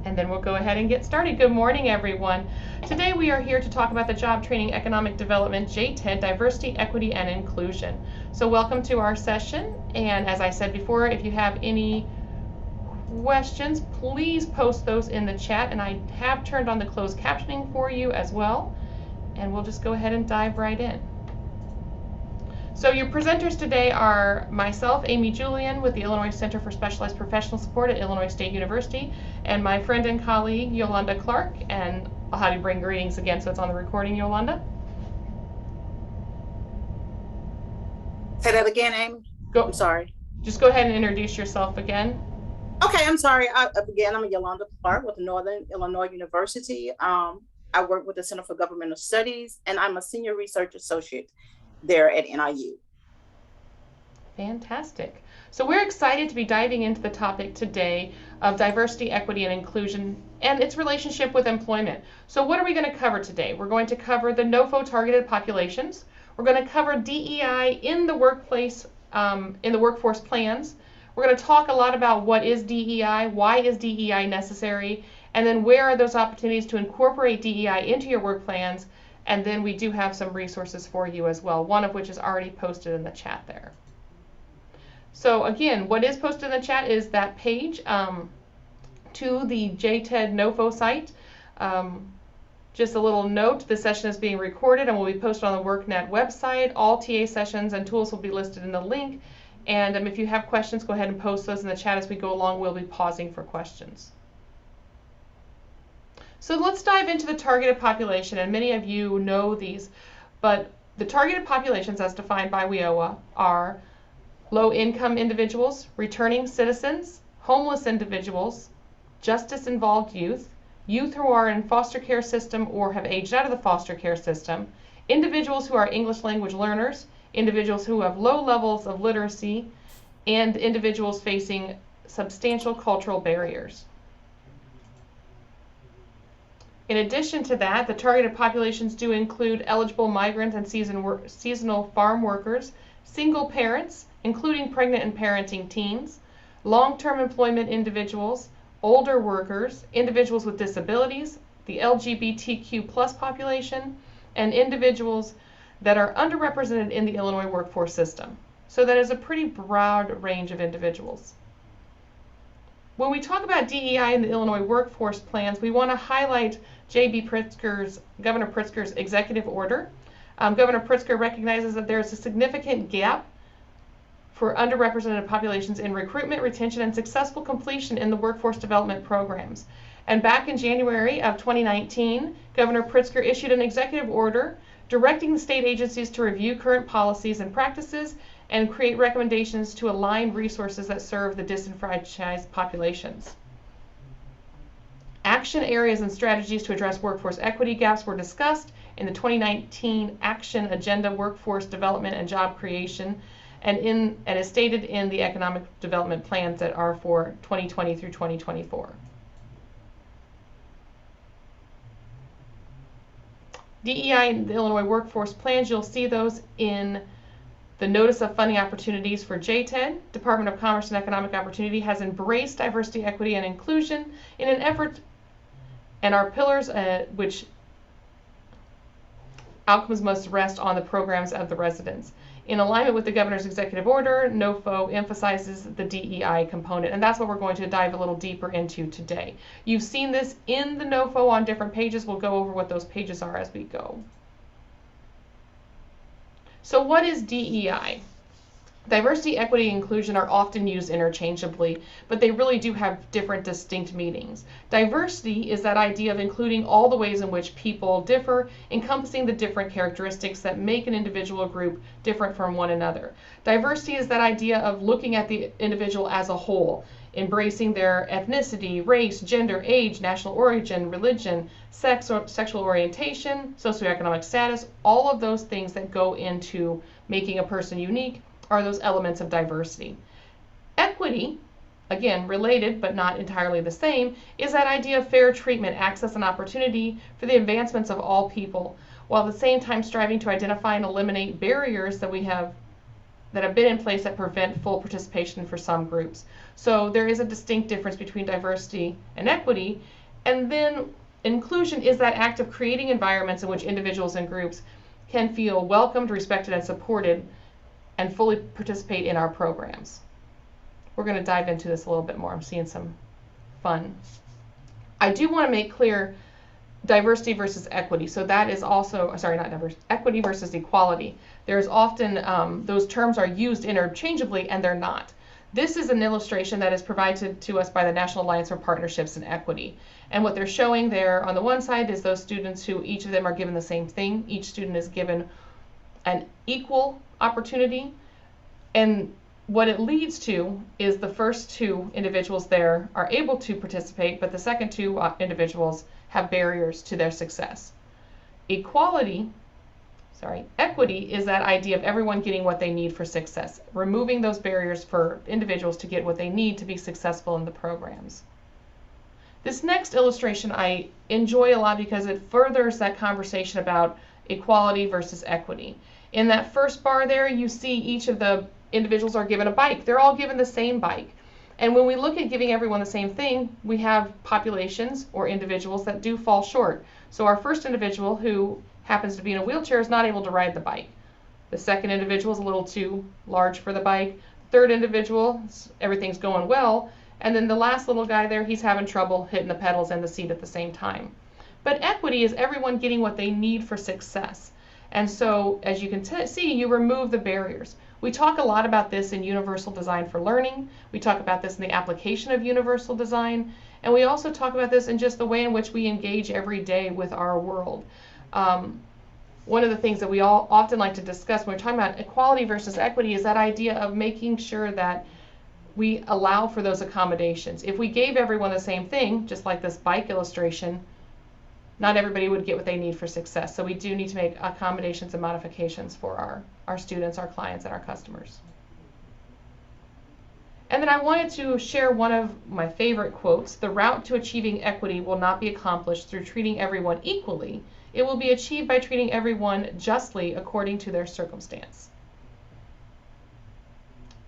And then we'll go ahead and get started. Good morning, everyone. Today we are here to talk about the Job Training Economic Development JTED, Diversity, Equity, and Inclusion. So welcome to our session. And as I said before, if you have any questions, please post those in the chat. And I have turned on the closed captioning for you as well. And we'll just go ahead and dive right in. So your presenters today are myself, Amy Julian, with the Illinois Center for Specialized Professional Support at Illinois State University, and my friend and colleague, Yolanda Clark. And I'll have you bring greetings again so it's on the recording, Yolanda. Say that again, Amy. I'm sorry. Just go ahead and introduce yourself again. Okay, I'm sorry. Again, I'm Yolanda Clark with Northern Illinois University. I work with the Center for Governmental Studies, and I'm a senior research associate there at NIU. Fantastic. So we're excited to be diving into the topic today of diversity, equity, and inclusion and its relationship with employment. So what are we going to cover today? We're going to cover the NOFO targeted populations. We're going to cover DEI in the workplace, in the workforce plans. We're going to talk a lot about what is DEI, why is DEI necessary, and then where are those opportunities to incorporate DEI into your work plans. And then we do have some resources for you as well, one of which is already posted in the chat there. So again, what is posted in the chat is that page to the JTED NOFO site. Just a little note, the session is being recorded and will be posted on the WorkNet website. All TA sessions and tools will be listed in the link. And if you have questions, go ahead and post those in the chat as we go along. We'll be pausing for questions. So let's dive into the targeted population, and many of you know these, but the targeted populations as defined by WIOA are low-income individuals, returning citizens, homeless individuals, justice-involved youth, youth who are in foster care system or have aged out of the foster care system, individuals who are English language learners, individuals who have low levels of literacy, and individuals facing substantial cultural barriers. In addition to that, the targeted populations do include eligible migrant and seasonal farm workers, single parents, including pregnant and parenting teens, long-term employment individuals, older workers, individuals with disabilities, the LGBTQ+ population, and individuals that are underrepresented in the Illinois workforce system. So that is a pretty broad range of individuals. When we talk about DEI in the Illinois workforce plans, we want to highlight Governor Pritzker's executive order. Governor Pritzker recognizes that there is a significant gap for underrepresented populations in recruitment, retention, and successful completion in the workforce development programs. And back in January of 2019, Governor Pritzker issued an executive order directing the state agencies to review current policies and practices and create recommendations to align resources that serve the disenfranchised populations. Action areas and strategies to address workforce equity gaps were discussed in the 2019 Action Agenda Workforce Development and Job Creation and is stated in the economic development plans that are for 2020 through 2024. DEI in the Illinois workforce plans, you'll see those in the Notice of Funding Opportunities for JTED. Department of Commerce and Economic Opportunity has embraced diversity, equity, and inclusion in an effort, and our pillars, which outcomes must rest on the programs of the residents. In alignment with the governor's executive order, NOFO emphasizes the DEI component, and that's what we're going to dive a little deeper into today. You've seen this in the NOFO on different pages. We'll go over what those pages are as we go. So what is DEI? Diversity, equity, and inclusion are often used interchangeably, but they really do have different distinct meanings. Diversity is that idea of including all the ways in which people differ, encompassing the different characteristics that make an individual group different from one another. Diversity is that idea of looking at the individual as a whole, embracing their ethnicity, race, gender, age, national origin, religion, sex or sexual orientation, socioeconomic status, all of those things that go into making a person unique are those elements of diversity. Equity, again, related but not entirely the same, is that idea of fair treatment, access, and opportunity for the advancements of all people, while at the same time striving to identify and eliminate barriers that that have been in place that prevent full participation for some groups. So there is a distinct difference between diversity and equity. And then inclusion is that act of creating environments in which individuals and groups can feel welcomed, respected, and supported and fully participate in our programs. We're going to dive into this a little bit more. I'm seeing some fun. I do want to make clear diversity versus equity. So that is also, sorry, not diversity, equity versus equality. There's often, those terms are used interchangeably and they're not. This is an illustration that is provided to us by the National Alliance for Partnerships and Equity. And what they're showing there on the one side is those students who each of them are given the same thing. Each student is given an equal opportunity. And what it leads to is the first two individuals there are able to participate, but the second two individuals have barriers to their success. Equity is that idea of everyone getting what they need for success, removing those barriers for individuals to get what they need to be successful in the programs. This next illustration I enjoy a lot because it furthers that conversation about equality versus equity. In that first bar there, you see each of the individuals are given a bike. They're all given the same bike. And when we look at giving everyone the same thing, we have populations or individuals that do fall short. So our first individual, who happens to be in a wheelchair, is not able to ride the bike. The second individual is a little too large for the bike. Third individual, everything's going well. And then the last little guy there, he's having trouble hitting the pedals and the seat at the same time. But equity is everyone getting what they need for success. And so, as you can see, you remove the barriers. We talk a lot about this in Universal Design for Learning. We talk about this in the application of Universal Design. And we also talk about this in just the way in which we engage every day with our world. One of the things that we all often like to discuss when we're talking about equality versus equity is that idea of making sure that we allow for those accommodations. If we gave everyone the same thing, just like this bike illustration, not everybody would get what they need for success. So we do need to make accommodations and modifications for our students, our clients, and our customers. And then I wanted to share one of my favorite quotes. The route to achieving equity will not be accomplished through treating everyone equally. It will be achieved by treating everyone justly according to their circumstance.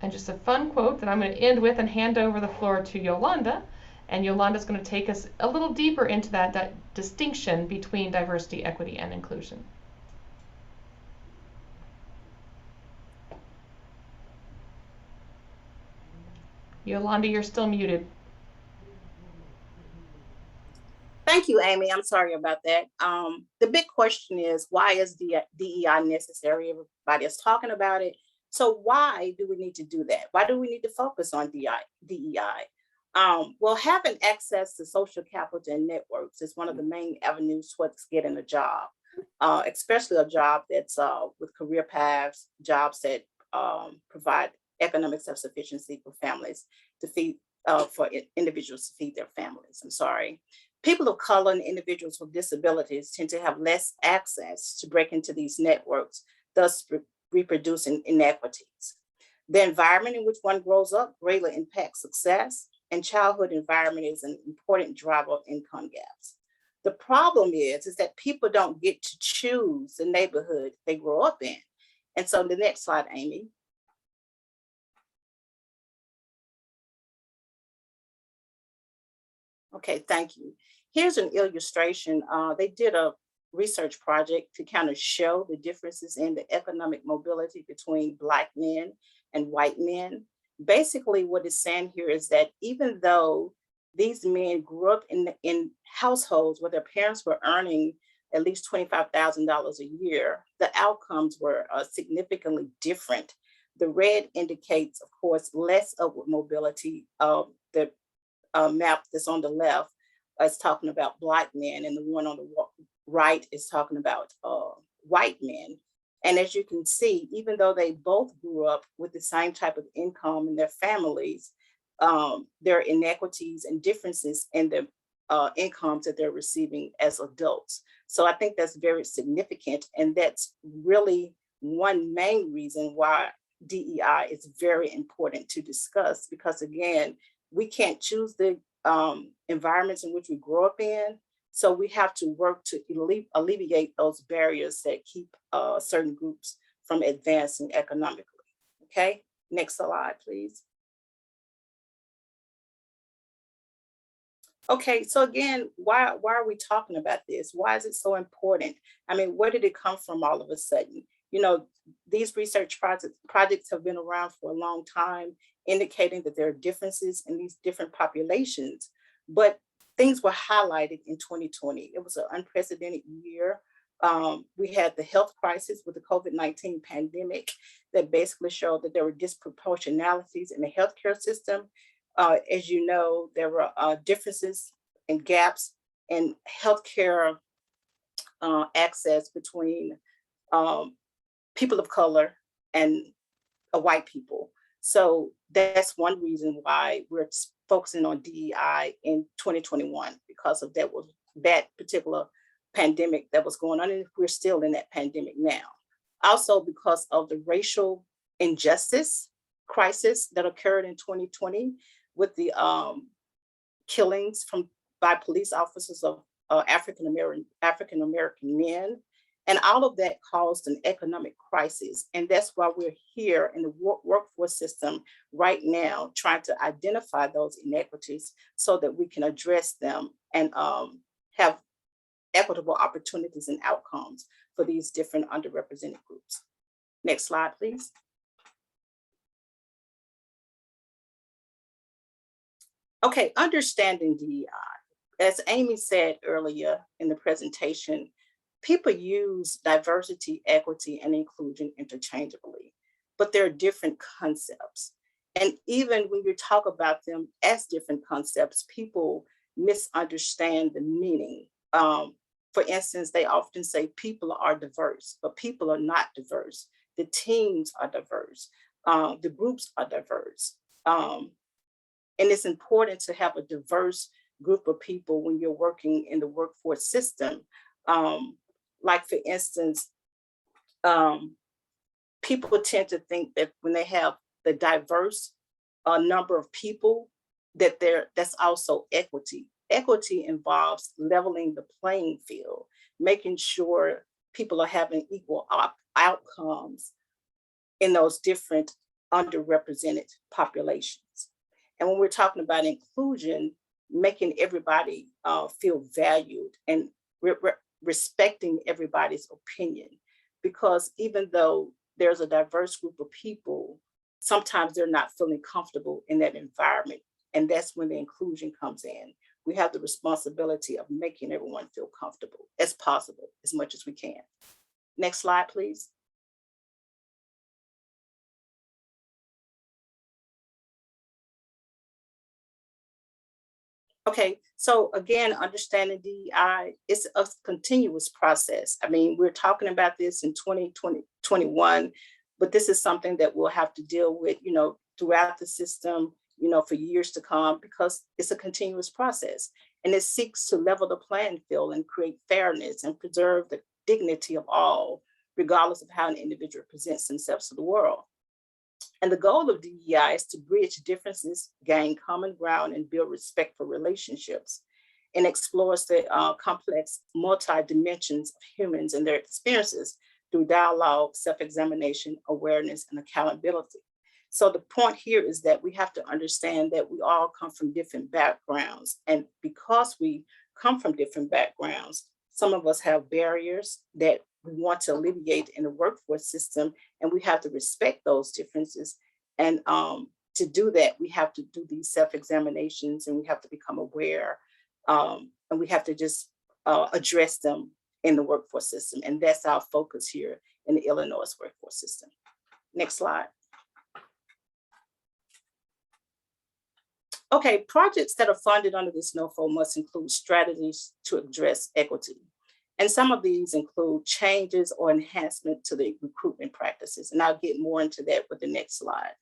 And just a fun quote that I'm going to end with and hand over the floor to Yolanda. And Yolanda's going to take us a little deeper into that distinction between diversity, equity, and inclusion. Yolanda, you're still muted. Thank you, Amy. I'm sorry about that. The big question is, why is DEI necessary? Everybody is talking about it. So why do we need to do that? Why do we need to focus on DEI? Well, having access to social capital and networks is one of the main avenues towards getting a job, especially a job that's with career paths, jobs that provide economic self-sufficiency for families to feed, for individuals to feed their families. I'm sorry. People of color and individuals with disabilities tend to have less access to break into these networks, thus reproducing inequities. The environment in which one grows up greatly impacts success, and childhood environment is an important driver of income gaps. The problem is that people don't get to choose the neighborhood they grow up in. And so the next slide, Amy. Okay, thank you. Here's an illustration. They did a research project to kind of show the differences in the economic mobility between Black men and white men. Basically, what it's saying here is that even though these men grew up in households where their parents were earning at least $25,000 a year, the outcomes were significantly different. The red indicates, of course, less upward mobility. The map that's on the left is talking about Black men, and the one on the right is talking about white men. And as you can see, even though they both grew up with the same type of income in their families, there are inequities and differences in the incomes that they're receiving as adults. So I think that's very significant. And that's really one main reason why DEI is very important to discuss, because again, we can't choose the environments in which we grow up in. So we have to work to alleviate those barriers that keep certain groups from advancing economically. Okay, next slide, please. Okay, so again, why are we talking about this? Why is it so important? I mean, where did it come from all of a sudden? You know, these research projects have been around for a long time, indicating that there are differences in these different populations. But things were highlighted in 2020. It was an unprecedented year. We had the health crisis with the COVID-19 pandemic that basically showed that there were disproportionalities in the healthcare system. As you know, there were differences and gaps in healthcare access between um, people of color and white people. So that's one reason why we're focusing on DEI in 2021, because of that particular pandemic that was going on, and we're still in that pandemic now. Also because of the racial injustice crisis that occurred in 2020 with the killings by police officers of African American men, and all of that caused an economic crisis. And that's why we're here in the workforce system right now, trying to identify those inequities so that we can address them and have equitable opportunities and outcomes for these different underrepresented groups. Next slide, please. Okay, understanding DEI. As Amy said earlier in the presentation, people use diversity, equity, and inclusion interchangeably, but they're different concepts. And even when you talk about them as different concepts, people misunderstand the meaning. For instance, they often say people are diverse, but people are not diverse. The teams are diverse. The groups are diverse. And it's important to have a diverse group of people when you're working in the workforce system. Like for instance, people tend to think that when they have the diverse number of people, that's also equity. Equity involves leveling the playing field, making sure people are having equal outcomes in those different underrepresented populations. And when we're talking about inclusion, making everybody feel valued and respecting everybody's opinion. Because even though there's a diverse group of people, sometimes they're not feeling comfortable in that environment. And that's when the inclusion comes in. We have the responsibility of making everyone feel comfortable as possible, as much as we can. Next slide, please. Okay, so again, understanding DEI is a continuous process. I mean, we're talking about this in 2021, but this is something that we'll have to deal with, throughout the system, for years to come, because it's a continuous process. And it seeks to level the playing field and create fairness and preserve the dignity of all, regardless of how an individual presents themselves to the world. And the goal of DEI is to bridge differences, gain common ground, and build respectful relationships, and explores the complex multi-dimensions of humans and their experiences through dialogue, self-examination, awareness, and accountability. So the point here is that we have to understand that we all come from different backgrounds. And because we come from different backgrounds, some of us have barriers that we want to alleviate in the workforce system, and we have to respect those differences. And to do that, we have to do these self-examinations, and we have to become aware, and we have to just address them in the workforce system. And that's our focus here in the Illinois workforce system. Next slide. Okay, projects that are funded under this NOFO must include strategies to address equity. And some of these include changes or enhancement to the recruitment practices. And I'll get more into that with the next slide.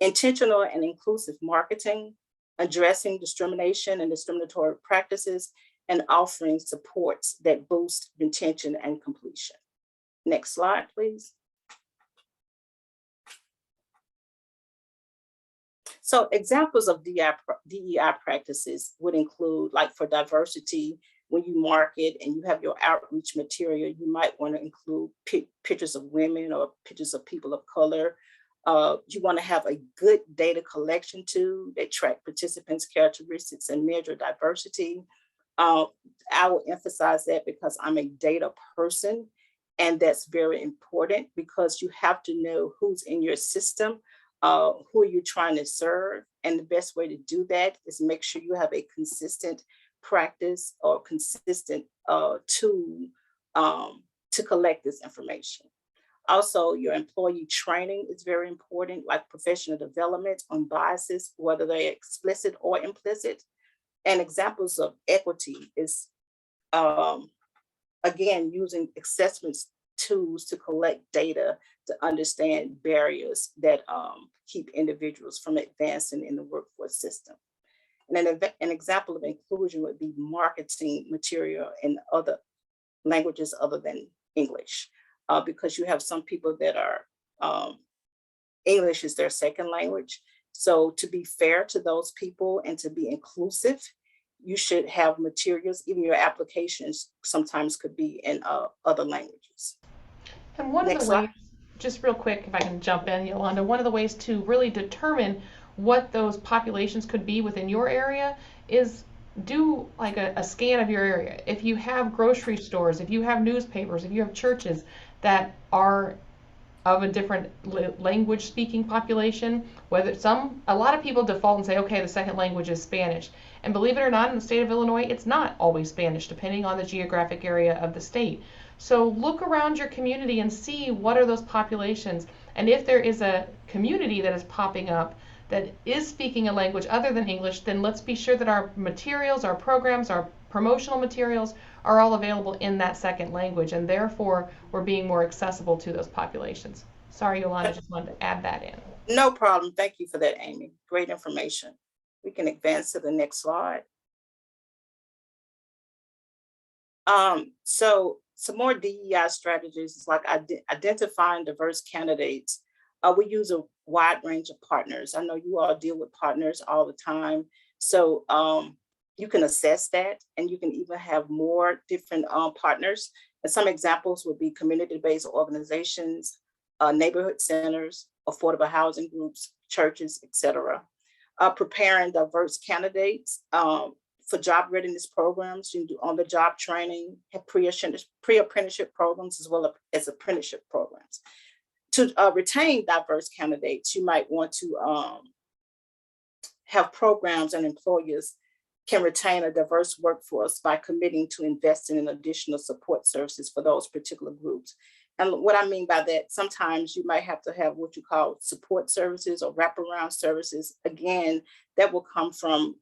Intentional and inclusive marketing, addressing discrimination and discriminatory practices, and offering supports that boost retention and completion. Next slide, please. So examples of DEI practices would include, like for diversity, when you market and you have your outreach material, you might want to include pictures of women or pictures of people of color. You want to have a good data collection tool that track participants' characteristics and measure diversity. Uh, I will emphasize that because I'm a data person, and that's very important because you have to know who's in your system, who are you trying to serve, and the best way to do that is make sure you have a consistent practice or consistent tool to collect this information. Also, your employee training is very important, like professional development on biases, whether they're explicit or implicit. And examples of equity is, um, again, using assessment tools to collect data to understand barriers that keep individuals from advancing in the workforce system. And an example of inclusion would be marketing material in other languages other than English, because you have some people that are English is their second language. So to be fair to those people and to be inclusive, you should have materials, even your applications sometimes could be in other languages. And one of the Next slide. ways, just real quick, if I can jump in, Yolanda, one of the ways to really determine what those populations could be within your area is do like a scan of your area. If you have grocery stores, if you have newspapers, if you have churches that are of a different language speaking population, whether a lot of people default and say, okay, the second language is Spanish. And believe it or not, in the state of Illinois, it's not always Spanish, depending on the geographic area of the state. So look around your community and see what are those populations. And if there is a community that is popping up that is speaking a language other than English, then let's be sure that our materials, our programs, our promotional materials are all available in that second language, and therefore we're being more accessible to those populations. Sorry, Yolanda, just wanted to add that in. No problem. Thank you for that, Amy. Great information. We can advance to the next slide. So some more DEI strategies is like identifying diverse candidates. We use a wide range of partners. I know you all deal with partners all the time. So you can assess that, and you can even have more different partners. And some examples would be community-based organizations, neighborhood centers, affordable housing groups, churches, etc. Preparing diverse candidates for job readiness programs. You can do on-the-job training, have pre-apprenticeship programs, as well as apprenticeship programs. To retain diverse candidates, you might want to have programs and employers can retain a diverse workforce by committing to investing in additional support services for those particular groups. And what I mean by that, sometimes you might have to have what you call support services or wraparound services. Again, that will come from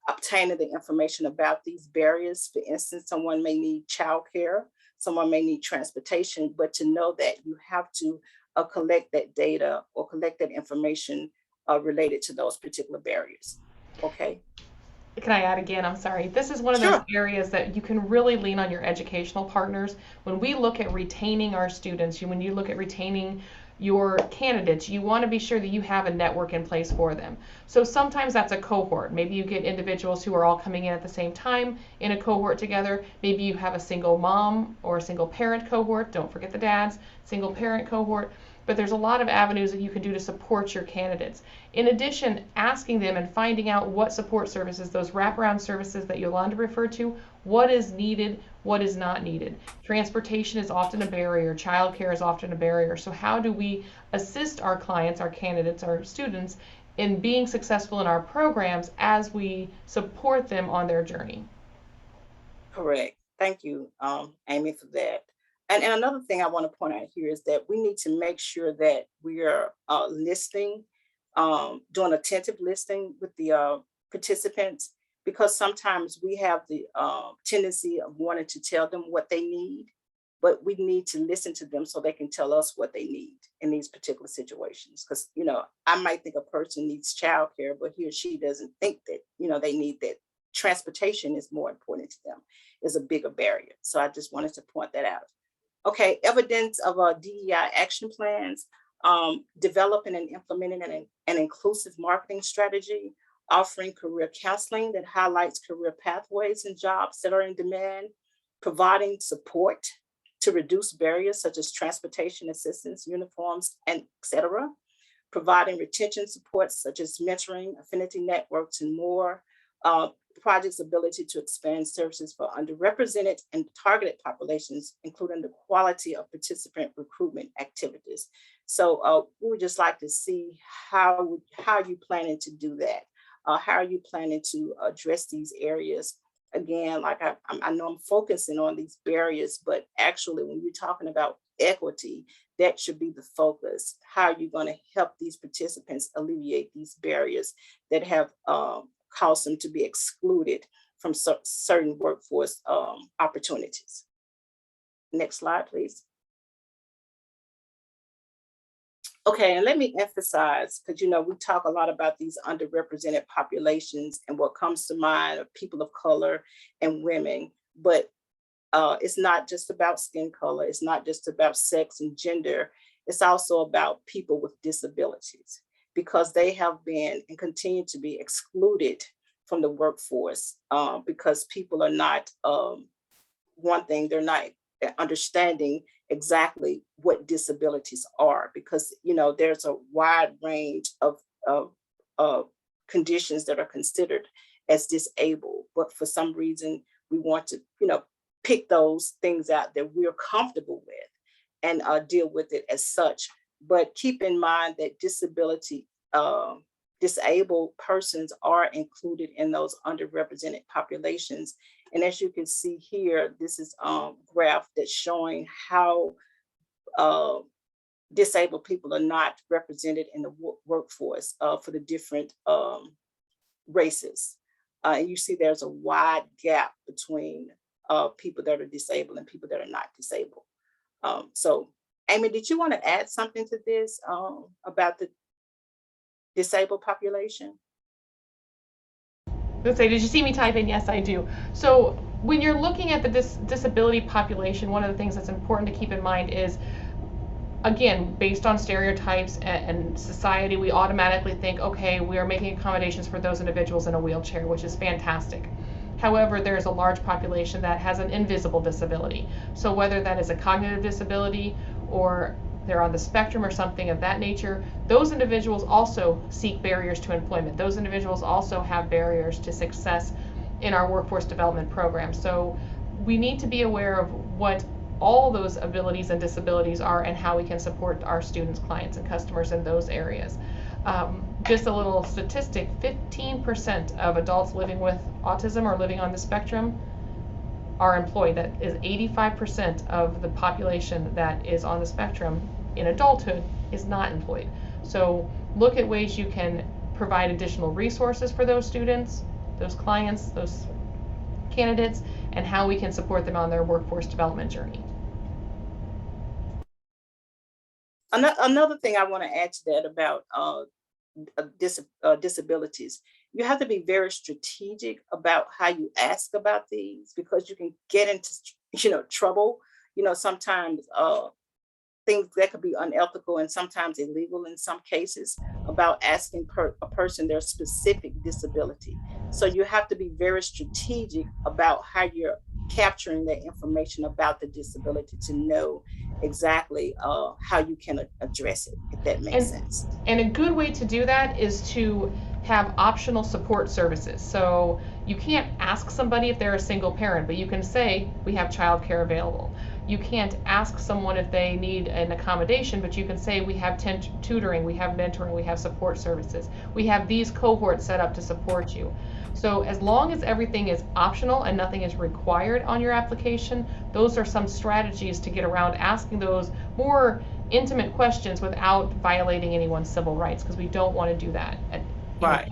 obtaining the information about these barriers. For instance, someone may need childcare, someone may need transportation, but to know that you have to collect that data or collect that information related to those particular barriers. Okay. Can I add again? I'm sorry. This is one of those Sure. areas that you can really lean on your educational partners. When we look at retaining our students, when you look at retaining your candidates, you want to be sure that you have a network in place for them. So sometimes that's a cohort. Maybe you get individuals who are all coming in at the same time in a cohort together. Maybe you have a single mom or a single parent cohort. Don't forget the dads, single parent cohort. But there's a lot of avenues that you can do to support your candidates. In addition, asking them and finding out what support services, those wraparound services that Yolanda referred to, what is needed, what is not needed. Transportation is often a barrier, childcare is often a barrier. So how do we assist our clients, our candidates, our students in being successful in our programs as we support them on their journey? Correct. Thank you, Amy, for that. And another thing I want to point out here is that we need to make sure that we are listening, doing attentive listening with the participants, because sometimes we have the tendency of wanting to tell them what they need, but we need to listen to them so they can tell us what they need in these particular situations. Because, I might think a person needs childcare, but he or she doesn't think that, they need that. Transportation is more important to them, is a bigger barrier. So I just wanted to point that out. Okay, evidence of DEI action plans, developing and implementing an inclusive marketing strategy, offering career counseling that highlights career pathways and jobs that are in demand, providing support to reduce barriers such as transportation assistance, uniforms, and etc., providing retention supports such as mentoring, affinity networks, and more. The project's ability to expand services for underrepresented and targeted populations, including the quality of participant recruitment activities. So we would just like to see how you planning to do that. How are you planning to address these areas? Again, like I know I'm focusing on these barriers, but actually when you're talking about equity, that should be the focus. How are you going to help these participants alleviate these barriers that have caused them to be excluded from certain workforce opportunities? Next slide, please. Okay, and let me emphasize, because we talk a lot about these underrepresented populations, and what comes to mind are people of color and women, but it's not just about skin color, it's not just about sex and gender, it's also about people with disabilities, because they have been and continue to be excluded from the workforce because people are not, one thing, they're not understanding exactly what disabilities are, because there's a wide range of conditions that are considered as disabled, but for some reason we want to pick those things out that we're comfortable with and deal with it as such. But keep in mind that disabled persons are included in those underrepresented populations. And as you can see here, this is a graph that's showing how disabled people are not represented in the workforce for the different races. And you see there's a wide gap between people that are disabled and people that are not disabled. So Amy, did you want to add something to this about the disabled population? Let's say, did you see me type in? Yes, I do. So when you're looking at the disability population, one of the things that's important to keep in mind is, again, based on stereotypes and society, we automatically think, okay, we are making accommodations for those individuals in a wheelchair, which is fantastic. However, there's a large population that has an invisible disability. So whether that is a cognitive disability or they're on the spectrum or something of that nature, those individuals also seek barriers to employment. Those individuals also have barriers to success in our workforce development program. So we need to be aware of what all those abilities and disabilities are and how we can support our students, clients, and customers in those areas. Just a little statistic, 15% of adults living with autism or living on the spectrum are employed. That is 85% of the population that is on the spectrum in adulthood is not employed. So look at ways you can provide additional resources for those students, those clients, those candidates, and how we can support them on their workforce development journey. Another thing I want to add to that about disabilities, you have to be very strategic about how you ask about these, because you can get into trouble. Sometimes things that could be unethical and sometimes illegal in some cases about asking a person their specific disability. So you have to be very strategic about how you're capturing that information about the disability to know exactly how you can address it, if that makes sense. And a good way to do that is to have optional support services. So you can't ask somebody if they're a single parent, but you can say, we have childcare available. You can't ask someone if they need an accommodation, but you can say, we have tutoring, we have mentoring, we have support services. We have these cohorts set up to support you. So as long as everything is optional and nothing is required on your application, those are some strategies to get around asking those more intimate questions without violating anyone's civil rights, because we don't want to do that. Right.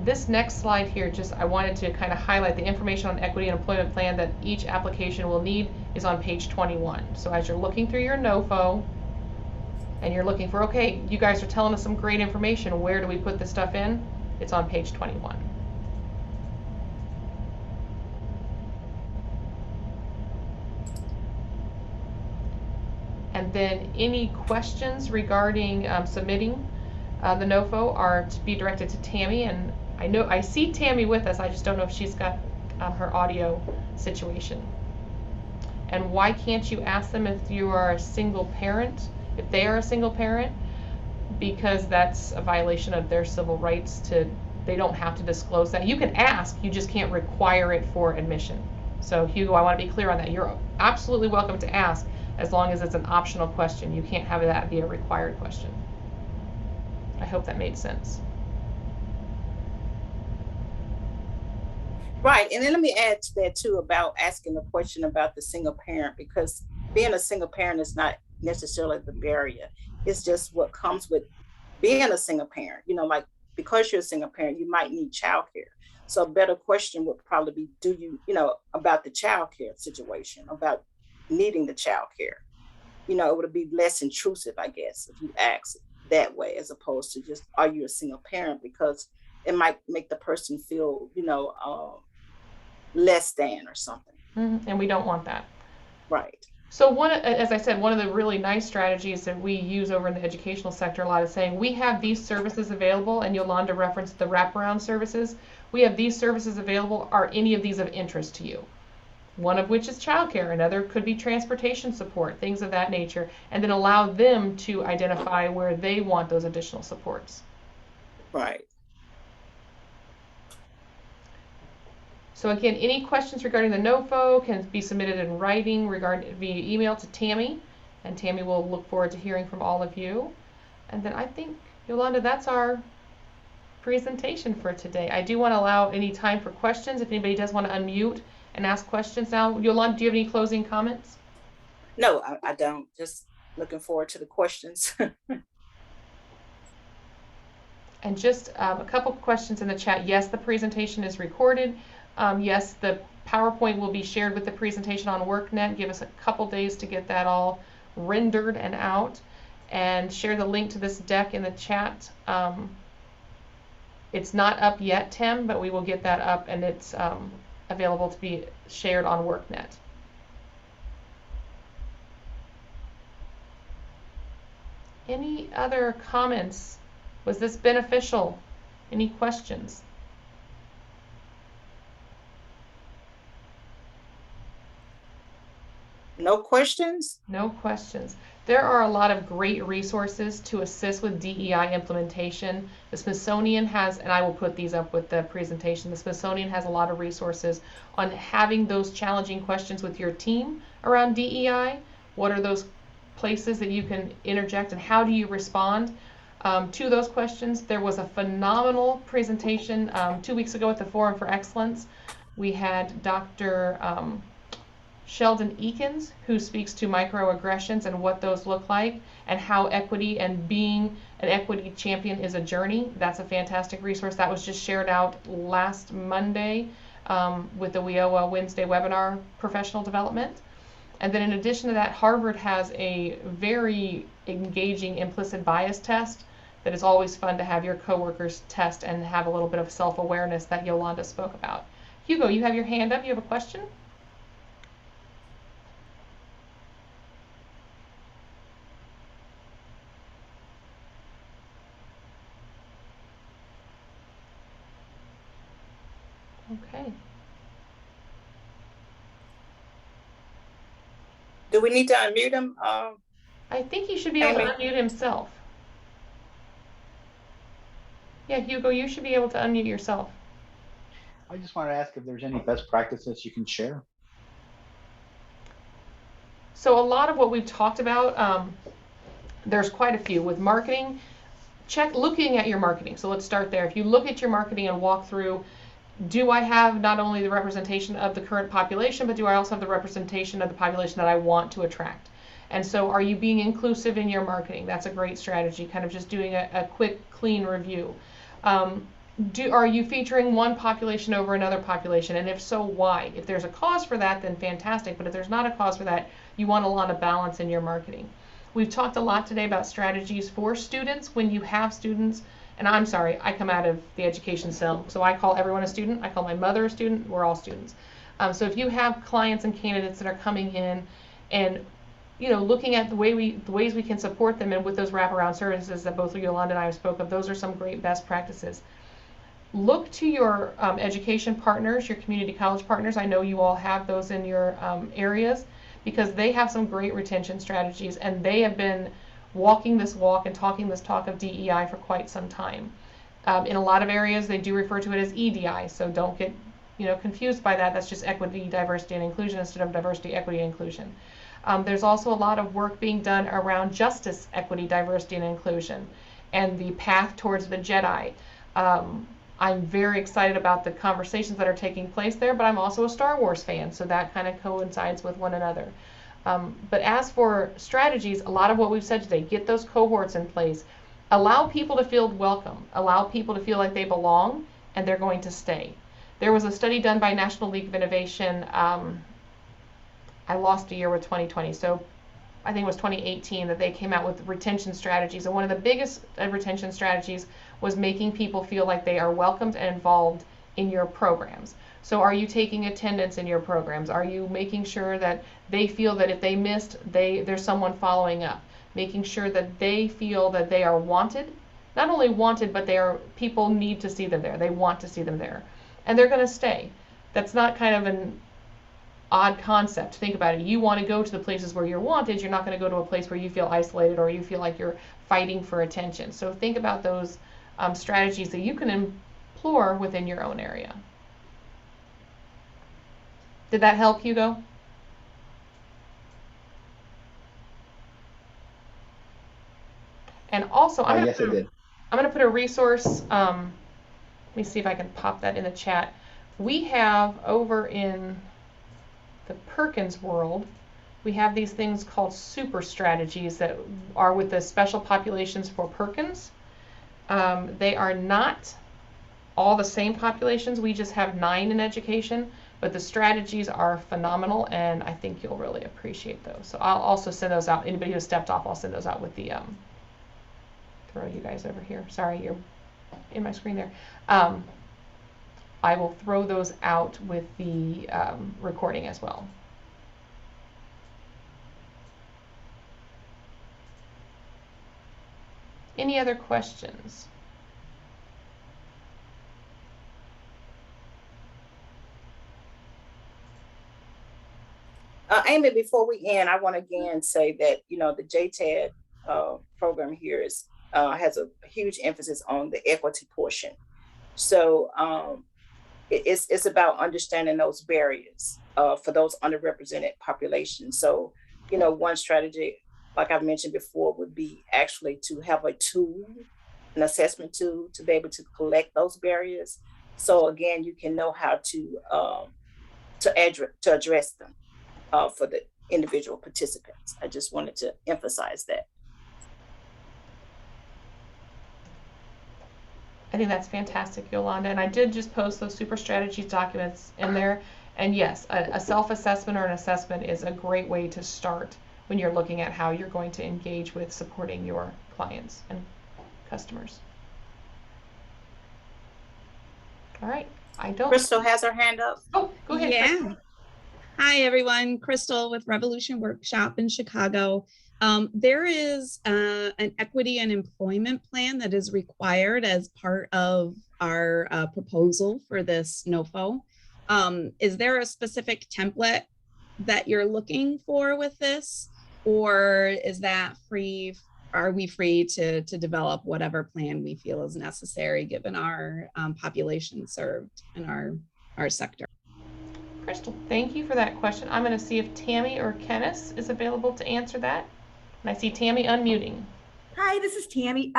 This next slide here, I wanted to kind of highlight the information on equity and employment plan that each application will need is on page 21. So as you're looking through your NOFO and you're looking for, okay, you guys are telling us some great information, where do we put this stuff in? It's on page 21. And then any questions regarding submitting the NOFO are to be directed to Tammy. And I see Tammy with us. I just don't know if she's got her audio situation. And why can't you ask them if you are a single parent, if they are a single parent? Because that's a violation of their civil rights they don't have to disclose that. You can ask, you just can't require it for admission. So Hugo, I want to be clear on that. You're absolutely welcome to ask as long as it's an optional question. You can't have that be a required question. I hope that made sense. Right, and then let me add to that too about asking the question about the single parent, because being a single parent is not necessarily the barrier. It's just what comes with being a single parent. Like because you're a single parent, you might need childcare. So a better question would probably be, do you, about the childcare situation, about needing the childcare. It would be less intrusive, I guess, if you ask it that way, as opposed to just, are you a single parent? Because it might make the person feel, less than or something. And we don't want that. Right. So as I said, one of the really nice strategies that we use over in the educational sector a lot is saying we have these services available, and Yolanda referenced the wraparound services. We have these services available. Are any of these of interest to you? One of which is childcare, another could be transportation support, things of that nature, and then allow them to identify where they want those additional supports. Right. So again, any questions regarding the NOFO can be submitted in writing via email to Tammy, and Tammy will look forward to hearing from all of you. And then I think, Yolanda, that's our presentation for today. I do want to allow any time for questions if anybody does want to unmute and ask questions now. Yolanda, do you have any closing comments? No, I don't. Just looking forward to the questions. And just a couple questions in the chat. Yes, the presentation is recorded. Yes, the PowerPoint will be shared with the presentation on WorkNet. Give us a couple days to get that all rendered and out. And share the link to this deck in the chat. It's not up yet, Tim, but we will get that up, and it's available to be shared on WorkNet. Any other comments? Was this beneficial? Any questions? No questions? No questions. There are a lot of great resources to assist with DEI implementation. The Smithsonian has, and I will put these up with the presentation, the Smithsonian has a lot of resources on having those challenging questions with your team around DEI. What are those places that you can interject, and how do you respond to those questions? There was a phenomenal presentation 2 weeks ago at the Forum for Excellence. We had Dr. Sheldon Eakins, who speaks to microaggressions and what those look like, and how equity and being an equity champion is a journey. That's a fantastic resource. That was just shared out last Monday with the WIOA Wednesday webinar, Professional Development. And then in addition to that, Harvard has a very engaging implicit bias test that is always fun to have your coworkers test and have a little bit of self-awareness that Yolanda spoke about. Hugo, you have your hand up. You have a question? Okay. Do we need to unmute him? I think he should be able to unmute himself. Yeah, Hugo, you should be able to unmute yourself. I just want to ask if there's any best practices you can share. So a lot of what we've talked about, there's quite a few. With marketing, looking at your marketing. So let's start there. If you look at your marketing and walk through, do I have not only the representation of the current population, but do I also have the representation of the population that I want to attract? And so are you being inclusive in your marketing? That's a great strategy, kind of just doing a quick, clean review. Are you featuring one population over another population? And if so, why? If there's a cause for that, then fantastic. But if there's not a cause for that, you want a lot of balance in your marketing. We've talked a lot today about strategies for students when you have students. And I'm sorry, I come out of the education cell, so I call everyone a student. I call my mother a student. We're all students. So if you have clients and candidates that are coming in and looking at the ways we can support them, and with those wraparound services that both Yolanda and I have spoke of, those are some great best practices. look to your education partners, your community college partners. I know you all have those in your areas, because they have some great retention strategies, and they have been walking this walk and talking this talk of DEI for quite some time. In a lot of areas, they do refer to it as EDI, so don't get confused by that. That's just equity, diversity, and inclusion instead of diversity, equity, and inclusion. There's also a lot of work being done around justice, equity, diversity, and inclusion, and the path towards the JTED. I'm very excited about the conversations that are taking place there, but I'm also a Star Wars fan, so that kind of coincides with one another. But as for strategies, a lot of what we've said today, get those cohorts in place, allow people to feel welcome, allow people to feel like they belong, and they're going to stay. There was a study done by National League of Innovation, I lost a year with 2020, so I think it was 2018 that they came out with retention strategies, and one of the biggest retention strategies was making people feel like they are welcomed and involved in your programs. So are you taking attendance in your programs? Are you making sure that they feel that if they missed, there's someone following up? Making sure that they feel that they are wanted, not only wanted, but people need to see them there. They want to see them there, and they're going to stay. That's not kind of an odd concept. Think about it. You want to go to the places where you're wanted. You're not going to go to a place where you feel isolated or you feel like you're fighting for attention. So think about those strategies that you can employ within your own area. Did that help, Hugo? And also, Yes, it did. I'm going to put a resource. Let me see if I can pop that in the chat. We have over in the Perkins world, we have these things called super strategies that are with the special populations for Perkins. They are not all the same populations. We just have 9 in education, but the strategies are phenomenal, and I think you'll really appreciate those. So I'll also send those out. Anybody who stepped off, I'll send those out with the throw you guys over here. Sorry, you're in my screen there. I will throw those out with the recording as well. Any other questions? Amy, before we end, I want to again say that, the JTED program here has a huge emphasis on the equity portion. So it's about understanding those barriers for those underrepresented populations. So, one strategy, like I've mentioned before, would be actually to have a tool, an assessment tool, to be able to collect those barriers. So again, you can know how to address them for the individual participants. I just wanted to emphasize that. I think that's fantastic, Yolanda. And I did just post those super strategies documents in there. And yes, a self-assessment or an assessment is a great way to start when you're looking at how you're going to engage with supporting your clients and customers. All right. Crystal has her hand up. Oh, go ahead. Yeah. Crystal. Hi, everyone. Crystal with Revolution Workshop in Chicago. There is an equity and employment plan that is required as part of our proposal for this NOFO. Is there a specific template that you're looking for with this, or is that free? Are we free to develop whatever plan we feel is necessary given our population served in our sector? Crystal, thank you for that question. I'm going to see if Tammy or Kenneth is available to answer that. And I see Tammy unmuting. Hi, this is Tammy.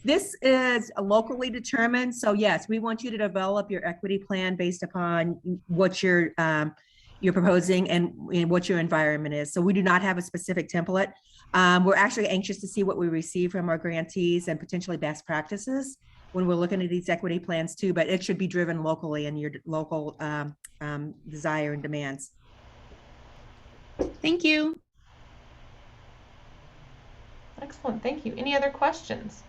This is locally determined. So yes, we want you to develop your equity plan based upon what you're proposing and what your environment is. So we do not have a specific template. We're actually anxious to see what we receive from our grantees and potentially best practices when we're looking at these equity plans too, but it should be driven locally in your local desire and demands. Thank you. Excellent, thank you. Any other questions?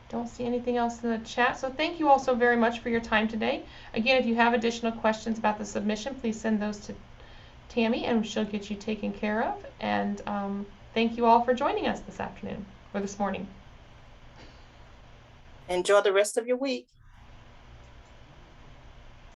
Don't see anything else in the chat. So thank you all so very much for your time today. Again, if you have additional questions about the submission, please send those to Tammy, and she'll get you taken care of. And thank you all for joining us this afternoon or this morning. Enjoy the rest of your week.